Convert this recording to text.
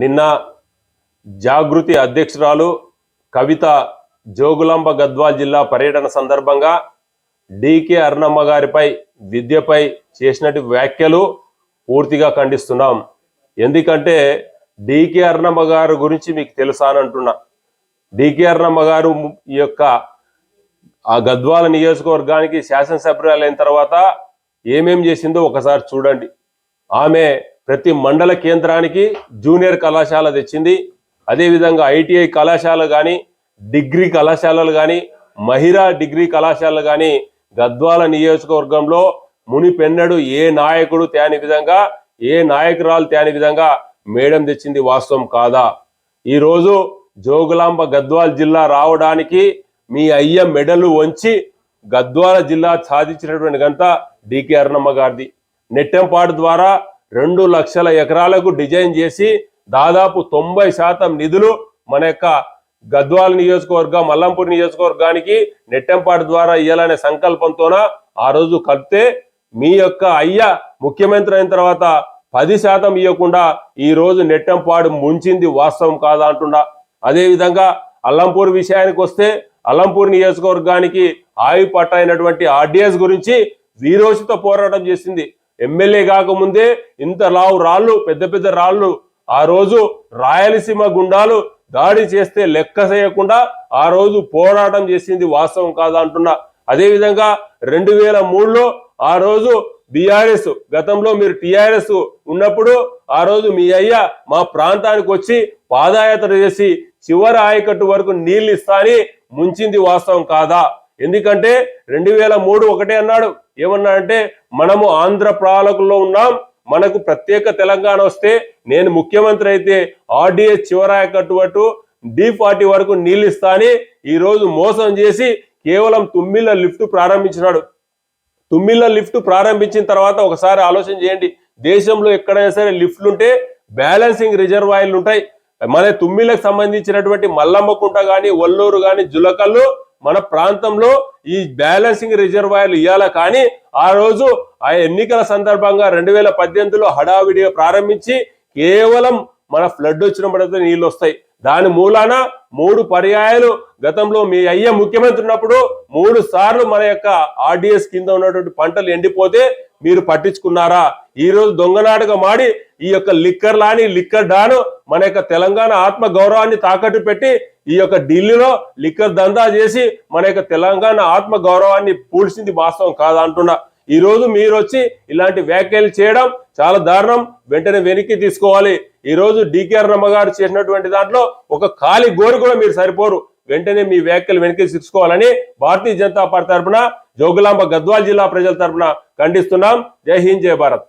నిన్న జాగృతి అధ్యక్షురాలు కవిత జోగులాంబ గద్వాల్ జిల్లా పర్యటన సందర్భంగా డికే అరుణమ్మ గారిపై విద్యపై చేసినట్టు వ్యాఖ్యలు పూర్తిగా ఖండిస్తున్నాం. ఎందుకంటే డికే అరుణమ్మ గారి గురించి మీకు తెలుసా అని అంటున్నా. డికే అరుణమ్మ గారు ఈ యొక్క ఆ గద్వాల నియోజకవర్గానికి శాసనసభ్యురాలైన తర్వాత ఏమేం చేసిందో ఒకసారి చూడండి. ఆమె ప్రతి మండల కేంద్రానికి జూనియర్ కళాశాల తెచ్చింది. అదేవిధంగా ఐటీఐ కళాశాల కానీ, డిగ్రీ కళాశాలలు కానీ, మహిళా డిగ్రీ కళాశాలలు కానీ గద్వాల నియోజకవర్గంలో మునిపెన్నడు ఏ నాయకుడు తేని విధంగా, ఏ నాయకురాలు తేని విధంగా మేడం తెచ్చింది. వాస్తవం కాదా? ఈరోజు జోగులాంబ గద్వాల్ జిల్లా రావడానికి మీ అయ్య మెడలు వంచి గద్వాల జిల్లా సాధించినటువంటి ఘనత డికే అరుణమ్మ గారిది. నెట్టెంపాడు ద్వారా 2 లక్షల ఎకరాలకు డిజైన్ చేసి దాదాపు 90% నిధులు మన యొక్క గద్వాల నియోజకవర్గం, మల్లంపూర్ నియోజకవర్గానికి నెట్టెంపాడు ద్వారా ఇవ్వాలనే సంకల్పంతోన ఆ రోజు కలిపితే మీ యొక్క అయ్య ముఖ్యమంత్రి అయిన తర్వాత 10% ఇవ్వకుండా ఈ రోజు నెట్టెంపాడు ముంచింది. వాస్తవం కాదా అంటున్నా. అదేవిధంగా అల్లంపూర్ విషయానికి వస్తే అల్లంపూర్ నియోజకవర్గానికి ఆయు పట్ట అయినటువంటి ఆర్డీఎస్ గురించి వీరోచిత పోరాటం చేసింది. ఎమ్మెల్యే కాకముందే ఇంత లావు రాళ్ళు, పెద్ద పెద్ద రాళ్ళు ఆ రోజు రాయలసీమ గుండాలు దాడి చేస్తే లెక్క చేయకుండా ఆ రోజు పోరాటం చేసింది. వాస్తవం కాదా అంటున్నా. అదేవిధంగా 2003లో ఆ రోజు బీఆర్ఎస్, గతంలో మీరు టీఆర్ఎస్ ఉన్నప్పుడు ఆ రోజు మీ అయ్య మా ప్రాంతానికి వచ్చి పాదయాత్ర చేసి చివరి ఆయకట్టు వరకు నీళ్ళు ఇస్తా అని ముంచింది. వాస్తవం కాదా? ఎందుకంటే 2003 ఒకటే అన్నాడు. ఏమన్నాడంటే, మనము ఆంధ్ర పాలకుల్లో ఉన్నాం, మనకు ప్రత్యేక తెలంగాణ వస్తే నేను ముఖ్యమంత్రి అయితే ఆర్డీఎస్ చివరాయకట్టు వరకు D40 వరకు నీళ్ళు ఇస్తా అని ఈ రోజు మోసం చేసి కేవలం తుమ్మిళ్ళ లిఫ్ట్ ప్రారంభించినాడు. తుమ్మిళ్ళ లిఫ్ట్ ప్రారంభించిన తర్వాత ఒకసారి ఆలోచన చేయండి. దేశంలో ఎక్కడైనా సరే లిఫ్ట్లు ఉంటే బ్యాలెన్సింగ్ రిజర్వాయర్లు ఉంటాయి. మన తుమ్మిళ్ళకు సంబంధించినటువంటి మల్లమ్మకుంట కానీ, ఒల్లూరు కానీ, జులకల్లు మన ప్రాంతంలో ఈ బ్యాలెన్సింగ్ రిజర్వాయర్లు ఇవ్వాల. కానీ ఆ రోజు ఆ ఎన్నికల సందర్భంగా 2018లో హడావిడిగా ప్రారంభించి కేవలం మన ఫ్లడ్ వచ్చినప్పుడైతే నీళ్ళు వస్తాయి. దాని మూలాన 3 పర్యాయాలు గతంలో మీ అయ్య ముఖ్యమంత్రి ఉన్నప్పుడు 3 సార్లు మన యొక్క ఆర్డీఎస్ కింద ఉన్నటువంటి పంటలు ఎండిపోతే మీరు పట్టించుకున్నారా? ఈ రోజు దొంగనాటకం ఆడి ఈ యొక్క లిక్కర్ లాని, లిక్కర్ డాను మన యొక్క తెలంగాణ ఆత్మ గౌరవాన్ని తాకట్టు పెట్టి ఈ యొక్క ఢిల్లీలో లిక్కర్ దందా చేసి మన యొక్క తెలంగాణ ఆత్మ గౌరవాన్ని పూడ్చింది. వాస్తవం కాదా అంటున్నా. ఈ రోజు మీరు వచ్చి ఇలాంటి వ్యాఖ్యలు చేయడం చాలా దారుణం. వెంటనే వెనక్కి తీసుకోవాలి. ఈ రోజు డికే అరుణమ్మ గారు చేసినటువంటి దాంట్లో ఒక ఖాళీ గోరు కూడా మీరు సరిపోరు. వెంటనే మీ వ్యాఖ్యలు వెనక్కి తీసుకోవాలని భారతీయ జనతా పార్టీ తరఫున, జోగులాంబ గద్వాల్ జిల్లా ప్రజల తరఫున ఖండిస్తున్నాం. జై హింద్, జై భారత్.